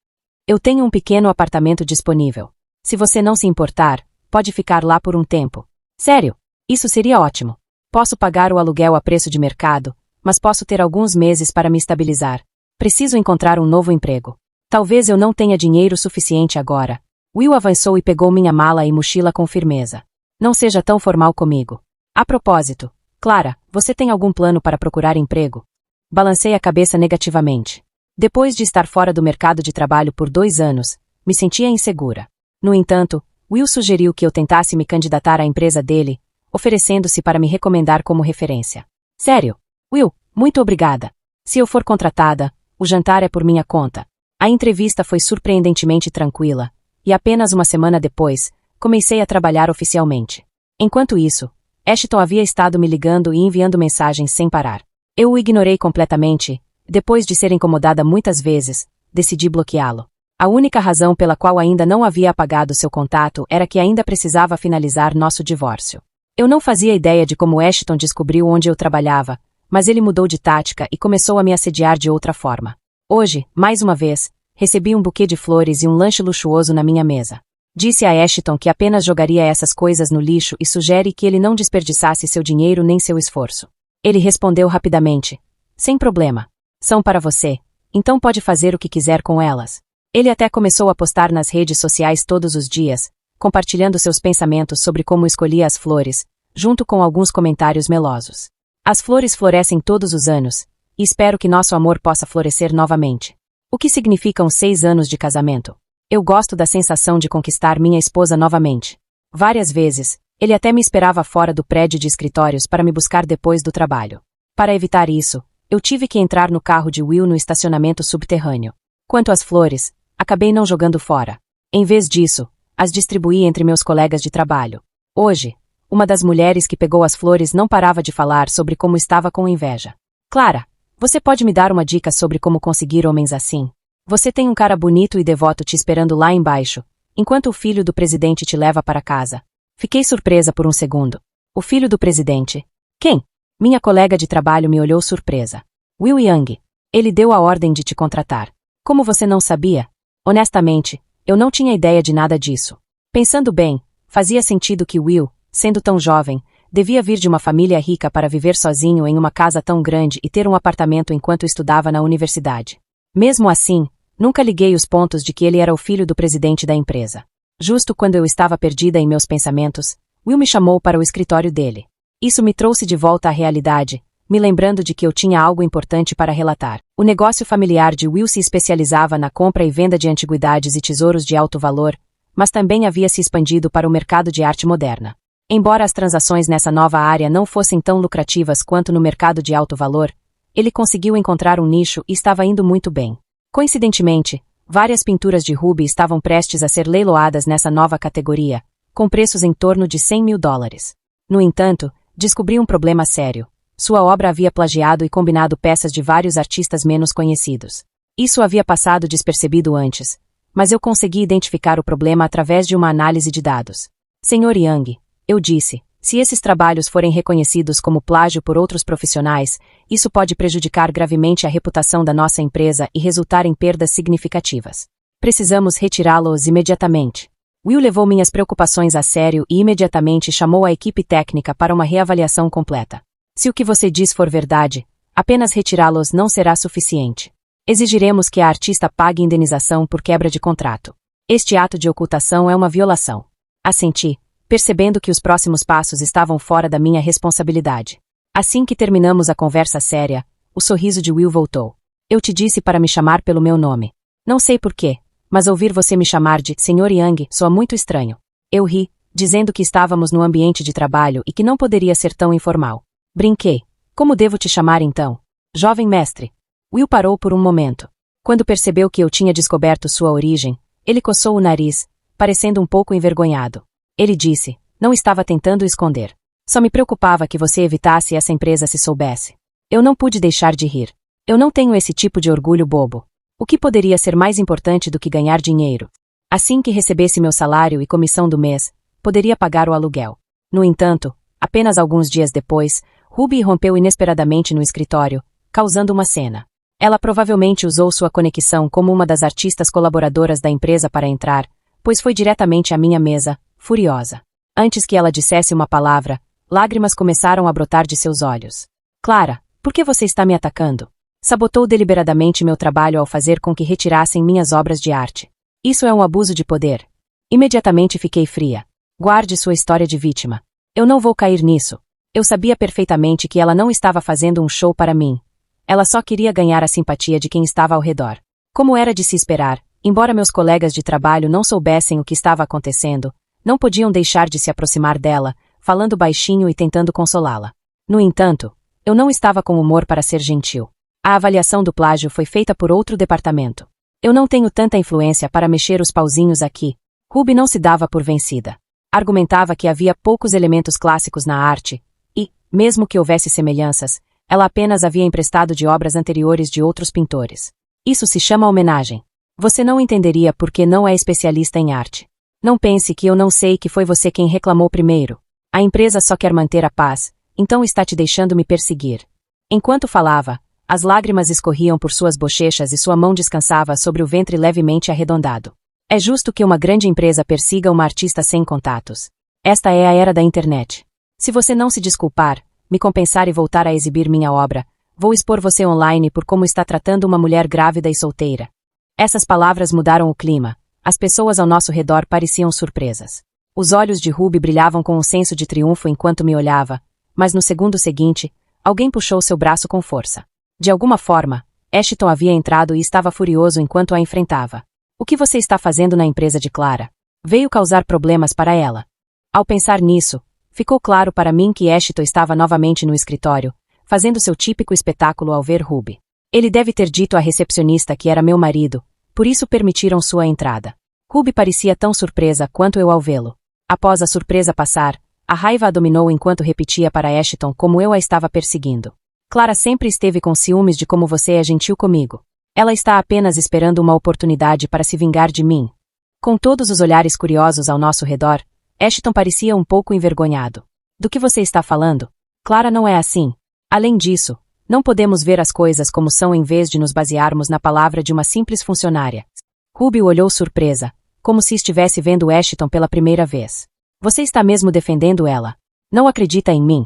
Eu tenho um pequeno apartamento disponível. Se você não se importar, pode ficar lá por um tempo. Sério? Isso seria ótimo. Posso pagar o aluguel a preço de mercado, mas posso ter alguns meses para me estabilizar. Preciso encontrar um novo emprego. Talvez eu não tenha dinheiro suficiente agora. Will avançou e pegou minha mala e mochila com firmeza. Não seja tão formal comigo. A propósito, Clara, você tem algum plano para procurar emprego? Balancei a cabeça negativamente. Depois de estar fora do mercado de trabalho por 2 anos, me sentia insegura. No entanto, Will sugeriu que eu tentasse me candidatar à empresa dele, oferecendo-se para me recomendar como referência. Sério? Will, muito obrigada. Se eu for contratada, o jantar é por minha conta. A entrevista foi surpreendentemente tranquila, e apenas uma semana depois, comecei a trabalhar oficialmente. Enquanto isso, Ashton havia estado me ligando e enviando mensagens sem parar. Eu o ignorei completamente. Depois de ser incomodada muitas vezes, decidi bloqueá-lo. A única razão pela qual ainda não havia apagado seu contato era que ainda precisava finalizar nosso divórcio. Eu não fazia ideia de como Ashton descobriu onde eu trabalhava, mas ele mudou de tática e começou a me assediar de outra forma. Hoje, mais uma vez, recebi um buquê de flores e um lanche luxuoso na minha mesa. Disse a Ashton que apenas jogaria essas coisas no lixo e sugere que ele não desperdiçasse seu dinheiro nem seu esforço. Ele respondeu rapidamente: sem problema. São para você, então pode fazer o que quiser com elas. Ele até começou a postar nas redes sociais todos os dias, compartilhando seus pensamentos sobre como escolhia as flores, junto com alguns comentários melosos. As flores florescem todos os anos, e espero que nosso amor possa florescer novamente. O que significam 6 anos de casamento? Eu gosto da sensação de conquistar minha esposa novamente. Várias vezes, ele até me esperava fora do prédio de escritórios para me buscar depois do trabalho. Para evitar isso, eu tive que entrar no carro de Will no estacionamento subterrâneo. Quanto às flores, acabei não jogando fora. Em vez disso, as distribuí entre meus colegas de trabalho. Hoje, uma das mulheres que pegou as flores não parava de falar sobre como estava com inveja. Clara, você pode me dar uma dica sobre como conseguir homens assim? Você tem um cara bonito e devoto te esperando lá embaixo, enquanto o filho do presidente te leva para casa. Fiquei surpresa por um segundo. O filho do presidente? Quem? Minha colega de trabalho me olhou surpresa. Will Young. Ele deu a ordem de te contratar. Como você não sabia? Honestamente, eu não tinha ideia de nada disso. Pensando bem, fazia sentido que Will, sendo tão jovem, devia vir de uma família rica para viver sozinho em uma casa tão grande e ter um apartamento enquanto estudava na universidade. Mesmo assim, nunca liguei os pontos de que ele era o filho do presidente da empresa. Justo quando eu estava perdida em meus pensamentos, Will me chamou para o escritório dele. Isso me trouxe de volta à realidade, me lembrando de que eu tinha algo importante para relatar. O negócio familiar de Will se especializava na compra e venda de antiguidades e tesouros de alto valor, mas também havia se expandido para o mercado de arte moderna. Embora as transações nessa nova área não fossem tão lucrativas quanto no mercado de alto valor, ele conseguiu encontrar um nicho e estava indo muito bem. Coincidentemente, várias pinturas de Ruby estavam prestes a ser leiloadas nessa nova categoria, com preços em torno de $100.000. No entanto, descobri um problema sério. Sua obra havia plagiado e combinado peças de vários artistas menos conhecidos. Isso havia passado despercebido antes, mas eu consegui identificar o problema através de uma análise de dados. Sr. Yang, eu disse, se esses trabalhos forem reconhecidos como plágio por outros profissionais, isso pode prejudicar gravemente a reputação da nossa empresa e resultar em perdas significativas. Precisamos retirá-los imediatamente. Will levou minhas preocupações a sério e imediatamente chamou a equipe técnica para uma reavaliação completa. Se o que você diz for verdade, apenas retirá-los não será suficiente. Exigiremos que a artista pague indenização por quebra de contrato. Este ato de ocultação é uma violação. Assenti, percebendo que os próximos passos estavam fora da minha responsabilidade. Assim que terminamos a conversa séria, o sorriso de Will voltou. Eu te disse para me chamar pelo meu nome. Não sei porquê, mas ouvir você me chamar de Sr. Yang soa muito estranho. Eu ri, dizendo que estávamos no ambiente de trabalho e que não poderia ser tão informal. Brinquei. Como devo te chamar então? Jovem mestre. Will parou por um momento. Quando percebeu que eu tinha descoberto sua origem, ele coçou o nariz, parecendo um pouco envergonhado. Ele disse, não estava tentando esconder. Só me preocupava que você evitasse essa empresa se soubesse. Eu não pude deixar de rir. Eu não tenho esse tipo de orgulho bobo. O que poderia ser mais importante do que ganhar dinheiro? Assim que recebesse meu salário e comissão do mês, poderia pagar o aluguel. No entanto, apenas alguns dias depois, Ruby irrompeu inesperadamente no escritório, causando uma cena. Ela provavelmente usou sua conexão como uma das artistas colaboradoras da empresa para entrar, pois foi diretamente à minha mesa, furiosa. Antes que ela dissesse uma palavra, lágrimas começaram a brotar de seus olhos. Clara, por que você está me atacando? Sabotou deliberadamente meu trabalho ao fazer com que retirassem minhas obras de arte. Isso é um abuso de poder. Imediatamente fiquei fria. Guarde sua história de vítima. Eu não vou cair nisso. Eu sabia perfeitamente que ela não estava fazendo um show para mim. Ela só queria ganhar a simpatia de quem estava ao redor. Como era de se esperar, embora meus colegas de trabalho não soubessem o que estava acontecendo, não podiam deixar de se aproximar dela, falando baixinho e tentando consolá-la. No entanto, eu não estava com humor para ser gentil. A avaliação do plágio foi feita por outro departamento. Eu não tenho tanta influência para mexer os pauzinhos aqui. Ruby não se dava por vencida. Argumentava que havia poucos elementos clássicos na arte, e, mesmo que houvesse semelhanças, ela apenas havia emprestado de obras anteriores de outros pintores. Isso se chama homenagem. Você não entenderia porque não é especialista em arte. Não pense que eu não sei que foi você quem reclamou primeiro. A empresa só quer manter a paz, então está te deixando me perseguir. Enquanto falava, as lágrimas escorriam por suas bochechas e sua mão descansava sobre o ventre levemente arredondado. É justo que uma grande empresa persiga uma artista sem contatos. Esta é a era da internet. Se você não se desculpar, me compensar e voltar a exibir minha obra, vou expor você online por como está tratando uma mulher grávida e solteira. Essas palavras mudaram o clima. As pessoas ao nosso redor pareciam surpresas. Os olhos de Ruby brilhavam com um senso de triunfo enquanto me olhava, mas no segundo seguinte, alguém puxou seu braço com força. De alguma forma, Ashton havia entrado e estava furioso enquanto a enfrentava. O que você está fazendo na empresa de Clara? Veio causar problemas para ela. Ao pensar nisso, ficou claro para mim que Ashton estava novamente no escritório, fazendo seu típico espetáculo ao ver Ruby. Ele deve ter dito à recepcionista que era meu marido, por isso permitiram sua entrada. Ruby parecia tão surpresa quanto eu ao vê-lo. Após a surpresa passar, a raiva a dominou enquanto repetia para Ashton como eu a estava perseguindo. Clara sempre esteve com ciúmes de como você é gentil comigo. Ela está apenas esperando uma oportunidade para se vingar de mim. Com todos os olhares curiosos ao nosso redor, Ashton parecia um pouco envergonhado. Do que você está falando? Clara não é assim. Além disso, não podemos ver as coisas como são em vez de nos basearmos na palavra de uma simples funcionária. Ruby olhou surpresa, como se estivesse vendo Ashton pela primeira vez. Você está mesmo defendendo ela? Não acredita em mim?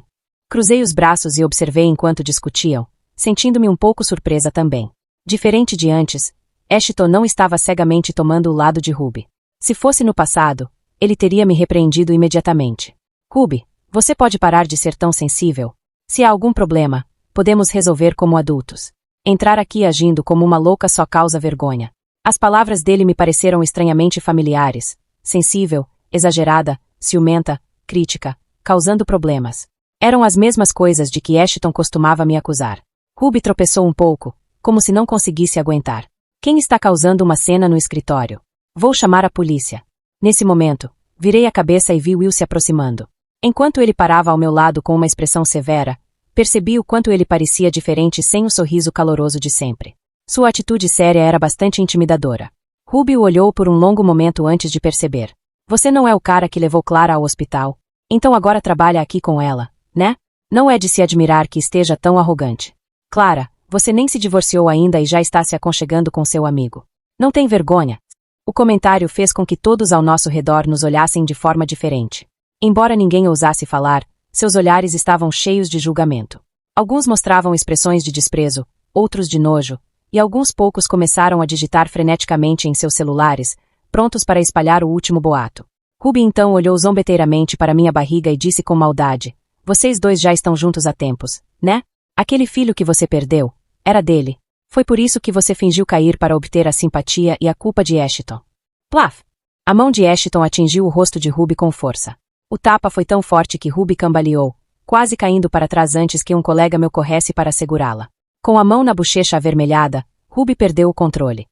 Cruzei os braços e observei enquanto discutiam, sentindo-me um pouco surpresa também. Diferente de antes, Ashton não estava cegamente tomando o lado de Ruby. Se fosse no passado, ele teria me repreendido imediatamente. Ruby, você pode parar de ser tão sensível? Se há algum problema, podemos resolver como adultos. Entrar aqui agindo como uma louca só causa vergonha. As palavras dele me pareceram estranhamente familiares. Sensível, exagerada, ciumenta, crítica, causando problemas. Eram as mesmas coisas de que Ashton costumava me acusar. Ruby tropeçou um pouco, como se não conseguisse aguentar. Quem está causando uma cena no escritório? Vou chamar a polícia. Nesse momento, virei a cabeça e vi Will se aproximando. Enquanto ele parava ao meu lado com uma expressão severa, percebi o quanto ele parecia diferente sem o sorriso caloroso de sempre. Sua atitude séria era bastante intimidadora. Ruby o olhou por um longo momento antes de perceber. Você não é o cara que levou Clara ao hospital? Então agora trabalha aqui com ela, né? Não é de se admirar que esteja tão arrogante. Clara, você nem se divorciou ainda e já está se aconchegando com seu amigo. Não tem vergonha? O comentário fez com que todos ao nosso redor nos olhassem de forma diferente. Embora ninguém ousasse falar, seus olhares estavam cheios de julgamento. Alguns mostravam expressões de desprezo, outros de nojo, e alguns poucos começaram a digitar freneticamente em seus celulares, prontos para espalhar o último boato. Ruby então olhou zombeteiramente para minha barriga e disse com maldade: vocês dois já estão juntos há tempos, né? Aquele filho que você perdeu, era dele. Foi por isso que você fingiu cair para obter a simpatia e a culpa de Ashton. Plaf! A mão de Ashton atingiu o rosto de Ruby com força. O tapa foi tão forte que Ruby cambaleou, quase caindo para trás antes que um colega meu corresse para segurá-la. Com a mão na bochecha avermelhada, Ruby perdeu o controle.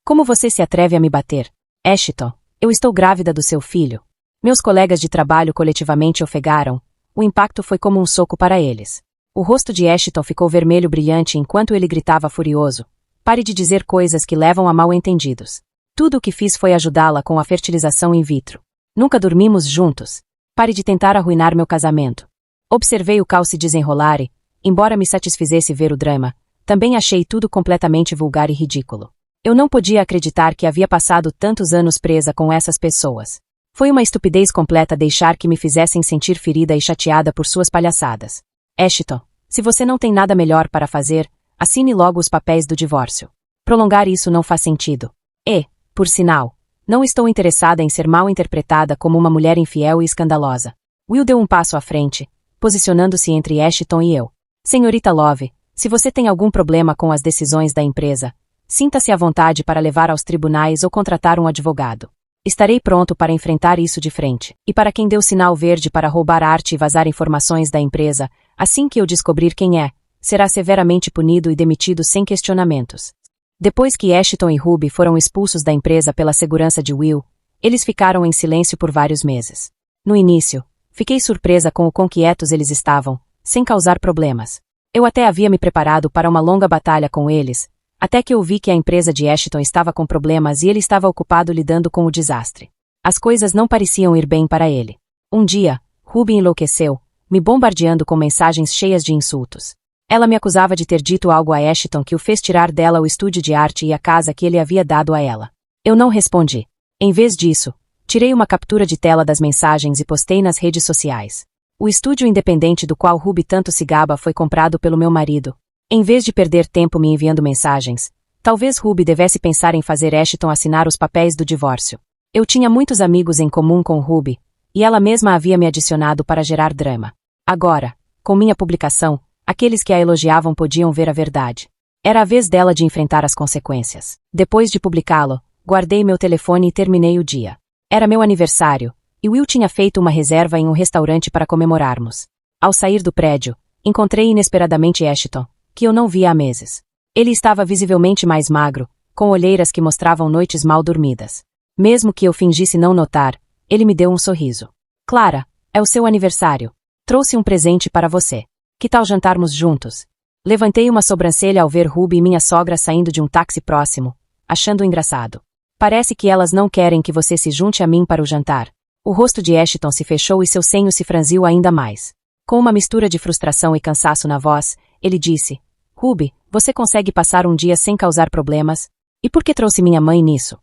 Como você se atreve a me bater? Ashton, eu estou grávida do seu filho. Meus colegas de trabalho coletivamente ofegaram. O impacto foi como um soco para eles. O rosto de Ashton ficou vermelho brilhante enquanto ele gritava furioso. Pare de dizer coisas que levam a mal-entendidos. Tudo o que fiz foi ajudá-la com a fertilização in vitro. Nunca dormimos juntos. Pare de tentar arruinar meu casamento. Observei o caos se desenrolar e, embora me satisfizesse ver o drama, também achei tudo completamente vulgar e ridículo. Eu não podia acreditar que havia passado tantos anos presa com essas pessoas. Foi uma estupidez completa deixar que me fizessem sentir ferida e chateada por suas palhaçadas. Ashton, se você não tem nada melhor para fazer, assine logo os papéis do divórcio. Prolongar isso não faz sentido. E, por sinal, não estou interessada em ser mal interpretada como uma mulher infiel e escandalosa. Will deu um passo à frente, posicionando-se entre Ashton e eu. Senhorita Love, se você tem algum problema com as decisões da empresa, sinta-se à vontade para levar aos tribunais ou contratar um advogado. Estarei pronto para enfrentar isso de frente. E para quem deu sinal verde para roubar arte e vazar informações da empresa, assim que eu descobrir quem é, será severamente punido e demitido sem questionamentos. Depois que Ashton e Ruby foram expulsos da empresa pela segurança de Will, eles ficaram em silêncio por vários meses. No início, fiquei surpresa com o quão quietos eles estavam, sem causar problemas. Eu até havia me preparado para uma longa batalha com eles, até que eu vi que a empresa de Ashton estava com problemas e ele estava ocupado lidando com o desastre. As coisas não pareciam ir bem para ele. Um dia, Ruby enlouqueceu, me bombardeando com mensagens cheias de insultos. Ela me acusava de ter dito algo a Ashton que o fez tirar dela o estúdio de arte e a casa que ele havia dado a ela. Eu não respondi. Em vez disso, tirei uma captura de tela das mensagens e postei nas redes sociais. O estúdio independente do qual Ruby tanto se gaba foi comprado pelo meu marido. Em vez de perder tempo me enviando mensagens, talvez Ruby devesse pensar em fazer Ashton assinar os papéis do divórcio. Eu tinha muitos amigos em comum com Ruby, e ela mesma havia me adicionado para gerar drama. Agora, com minha publicação, aqueles que a elogiavam podiam ver a verdade. Era a vez dela de enfrentar as consequências. Depois de publicá-lo, guardei meu telefone e terminei o dia. Era meu aniversário, e Will tinha feito uma reserva em um restaurante para comemorarmos. Ao sair do prédio, encontrei inesperadamente Ashton, que eu não via há meses. Ele estava visivelmente mais magro, com olheiras que mostravam noites mal dormidas. Mesmo que eu fingisse não notar, ele me deu um sorriso. Clara, é o seu aniversário. Trouxe um presente para você. Que tal jantarmos juntos? Levantei uma sobrancelha ao ver Ruby e minha sogra saindo de um táxi próximo, achando engraçado. Parece que elas não querem que você se junte a mim para o jantar. O rosto de Ashton se fechou e seu senho se franziu ainda mais. Com uma mistura de frustração e cansaço na voz, ele disse: Ruby, você consegue passar um dia sem causar problemas? E por que trouxe minha mãe nisso?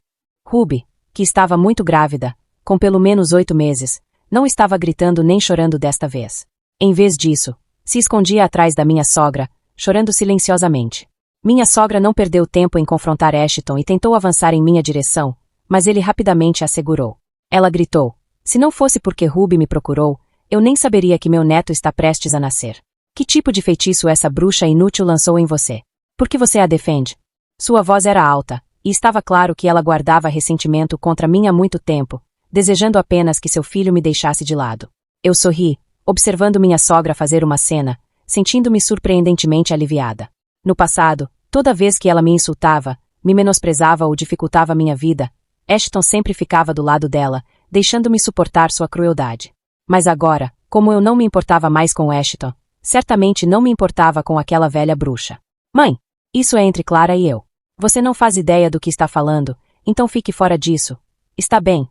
Ruby, que estava muito grávida, com pelo menos 8 meses, não estava gritando nem chorando desta vez. Em vez disso, se escondia atrás da minha sogra, chorando silenciosamente. Minha sogra não perdeu tempo em confrontar Ashton e tentou avançar em minha direção, mas ele rapidamente a segurou. Ela gritou: se não fosse porque Ruby me procurou, eu nem saberia que meu neto está prestes a nascer. Que tipo de feitiço essa bruxa inútil lançou em você? Por que você a defende? Sua voz era alta, e estava claro que ela guardava ressentimento contra mim há muito tempo, desejando apenas que seu filho me deixasse de lado. Eu sorri, observando minha sogra fazer uma cena, sentindo-me surpreendentemente aliviada. No passado, toda vez que ela me insultava, me menosprezava ou dificultava minha vida, Ashton sempre ficava do lado dela, deixando-me suportar sua crueldade. Mas agora, como eu não me importava mais com Ashton, certamente não me importava com aquela velha bruxa. Mãe, isso é entre Clara e eu. Você não faz ideia do que está falando, então fique fora disso. Está bem.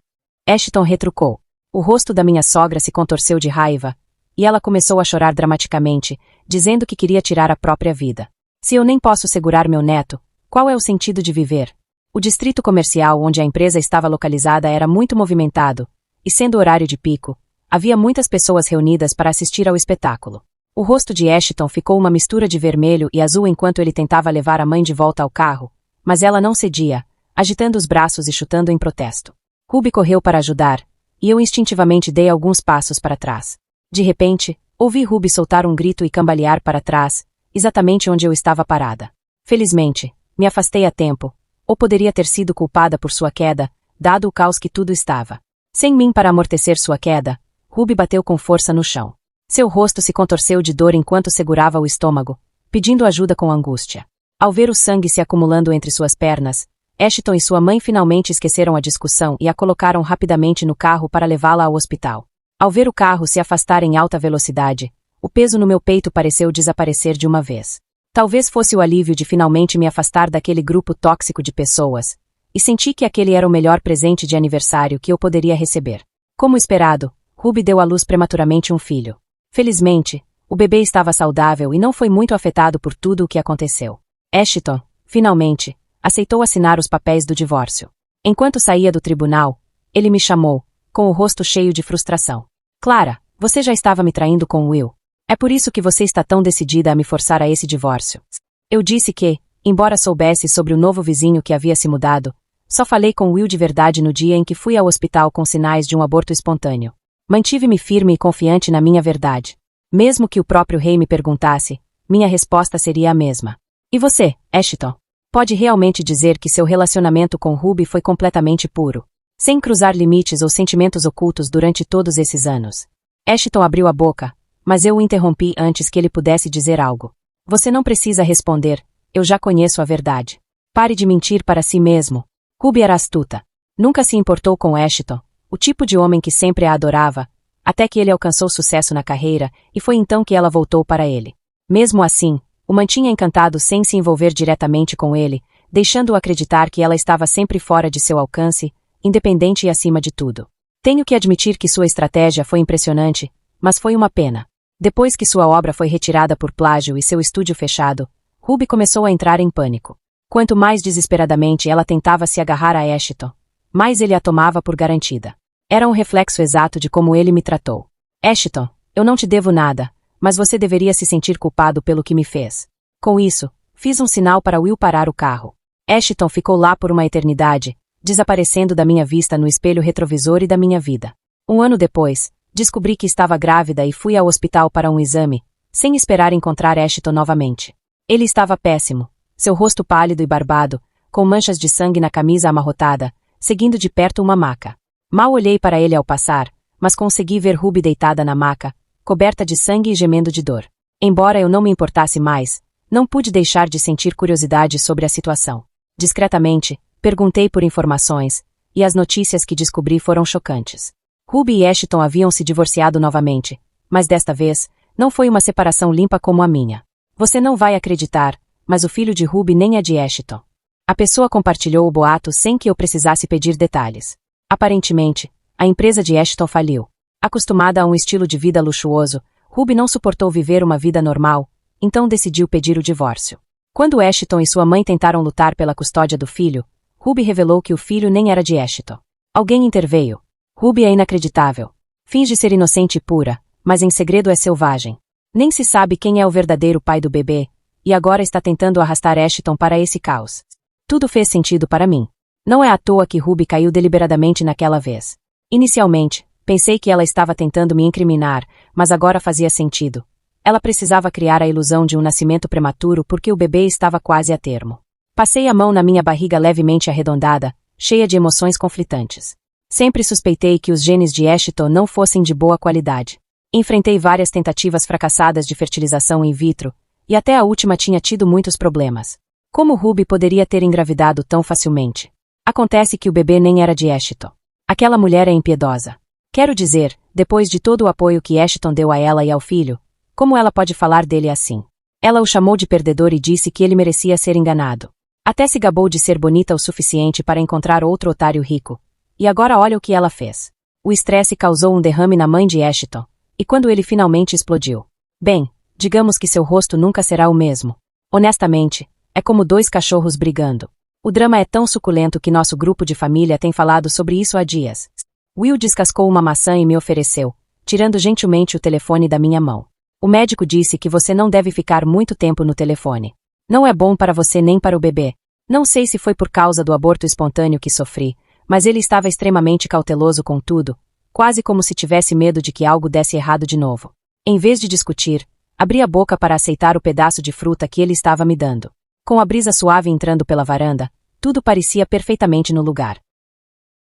Ashton retrucou. O rosto da minha sogra se contorceu de raiva, e ela começou a chorar dramaticamente, dizendo que queria tirar a própria vida. Se eu nem posso segurar meu neto, qual é o sentido de viver? O distrito comercial onde a empresa estava localizada era muito movimentado, e sendo horário de pico, havia muitas pessoas reunidas para assistir ao espetáculo. O rosto de Ashton ficou uma mistura de vermelho e azul enquanto ele tentava levar a mãe de volta ao carro, mas ela não cedia, agitando os braços e chutando em protesto. Ruby correu para ajudar, e eu instintivamente dei alguns passos para trás. De repente, ouvi Ruby soltar um grito e cambalear para trás, exatamente onde eu estava parada. Felizmente, me afastei a tempo, ou poderia ter sido culpada por sua queda, dado o caos que tudo estava. Sem mim para amortecer sua queda, Ruby bateu com força no chão. Seu rosto se contorceu de dor enquanto segurava o estômago, pedindo ajuda com angústia. Ao ver o sangue se acumulando entre suas pernas, Ashton e sua mãe finalmente esqueceram a discussão e a colocaram rapidamente no carro para levá-la ao hospital. Ao ver o carro se afastar em alta velocidade, o peso no meu peito pareceu desaparecer de uma vez. Talvez fosse o alívio de finalmente me afastar daquele grupo tóxico de pessoas, e senti que aquele era o melhor presente de aniversário que eu poderia receber. Como esperado, Ruby deu à luz prematuramente um filho. Felizmente, o bebê estava saudável e não foi muito afetado por tudo o que aconteceu. Ashton, finalmente, aceitou assinar os papéis do divórcio. Enquanto saía do tribunal, ele me chamou, com o rosto cheio de frustração. Clara, você já estava me traindo com Will. É por isso que você está tão decidida a me forçar a esse divórcio. Eu disse que, embora soubesse sobre o novo vizinho que havia se mudado, só falei com Will de verdade no dia em que fui ao hospital com sinais de um aborto espontâneo. Mantive-me firme e confiante na minha verdade. Mesmo que o próprio rei me perguntasse, minha resposta seria a mesma. E você, Ashton? Pode realmente dizer que seu relacionamento com Ruby foi completamente puro, sem cruzar limites ou sentimentos ocultos durante todos esses anos? Ashton abriu a boca, mas eu o interrompi antes que ele pudesse dizer algo. Você não precisa responder, eu já conheço a verdade. Pare de mentir para si mesmo. Ruby era astuta. Nunca se importou com Ashton, o tipo de homem que sempre a adorava, até que ele alcançou sucesso na carreira, e foi então que ela voltou para ele. Mesmo assim, o mantinha encantado sem se envolver diretamente com ele, deixando-o acreditar que ela estava sempre fora de seu alcance, independente e acima de tudo. Tenho que admitir que sua estratégia foi impressionante, mas foi uma pena. Depois que sua obra foi retirada por plágio e seu estúdio fechado, Ruby começou a entrar em pânico. Quanto mais desesperadamente ela tentava se agarrar a Ashton, mais ele a tomava por garantida. Era um reflexo exato de como ele me tratou. Ashton, eu não te devo nada, mas você deveria se sentir culpado pelo que me fez. Com isso, fiz um sinal para Will parar o carro. Ashton ficou lá por uma eternidade, desaparecendo da minha vista no espelho retrovisor e da minha vida. Um ano depois, descobri que estava grávida e fui ao hospital para um exame, sem esperar encontrar Ashton novamente. Ele estava péssimo, seu rosto pálido e barbado, com manchas de sangue na camisa amarrotada, seguindo de perto uma maca. Mal olhei para ele ao passar, mas consegui ver Ruby deitada na maca, coberta de sangue e gemendo de dor. Embora eu não me importasse mais, não pude deixar de sentir curiosidade sobre a situação. Discretamente, perguntei por informações, e as notícias que descobri foram chocantes. Ruby e Ashton haviam se divorciado novamente, mas desta vez, não foi uma separação limpa como a minha. Você não vai acreditar, mas o filho de Ruby nem é de Ashton. A pessoa compartilhou o boato sem que eu precisasse pedir detalhes. Aparentemente, a empresa de Ashton faliu. Acostumada a um estilo de vida luxuoso, Ruby não suportou viver uma vida normal, então decidiu pedir o divórcio. Quando Ashton e sua mãe tentaram lutar pela custódia do filho, Ruby revelou que o filho nem era de Ashton. Alguém interveio. Ruby é inacreditável. Finge ser inocente e pura, mas em segredo é selvagem. Nem se sabe quem é o verdadeiro pai do bebê, e agora está tentando arrastar Ashton para esse caos. Tudo fez sentido para mim. Não é à toa que Ruby caiu deliberadamente naquela vez. Inicialmente, pensei que ela estava tentando me incriminar, mas agora fazia sentido. Ela precisava criar a ilusão de um nascimento prematuro porque o bebê estava quase a termo. Passei a mão na minha barriga levemente arredondada, cheia de emoções conflitantes. Sempre suspeitei que os genes de Ashton não fossem de boa qualidade. Enfrentei várias tentativas fracassadas de fertilização in vitro, e até a última tinha tido muitos problemas. Como Ruby poderia ter engravidado tão facilmente? Acontece que o bebê nem era de Ashton. Aquela mulher é impiedosa. Quero dizer, depois de todo o apoio que Ashton deu a ela e ao filho, como ela pode falar dele assim? Ela o chamou de perdedor e disse que ele merecia ser enganado. Até se gabou de ser bonita o suficiente para encontrar outro otário rico. E agora olha o que ela fez. O estresse causou um derrame na mãe de Ashton, e quando ele finalmente explodiu. Bem, digamos que seu rosto nunca será o mesmo. Honestamente, é como dois cachorros brigando. O drama é tão suculento que nosso grupo de família tem falado sobre isso há dias. Will descascou uma maçã e me ofereceu, tirando gentilmente o telefone da minha mão. O médico disse que você não deve ficar muito tempo no telefone. Não é bom para você nem para o bebê. Não sei se foi por causa do aborto espontâneo que sofri, mas ele estava extremamente cauteloso com tudo, quase como se tivesse medo de que algo desse errado de novo. Em vez de discutir, abri a boca para aceitar o pedaço de fruta que ele estava me dando. Com a brisa suave entrando pela varanda, tudo parecia perfeitamente no lugar.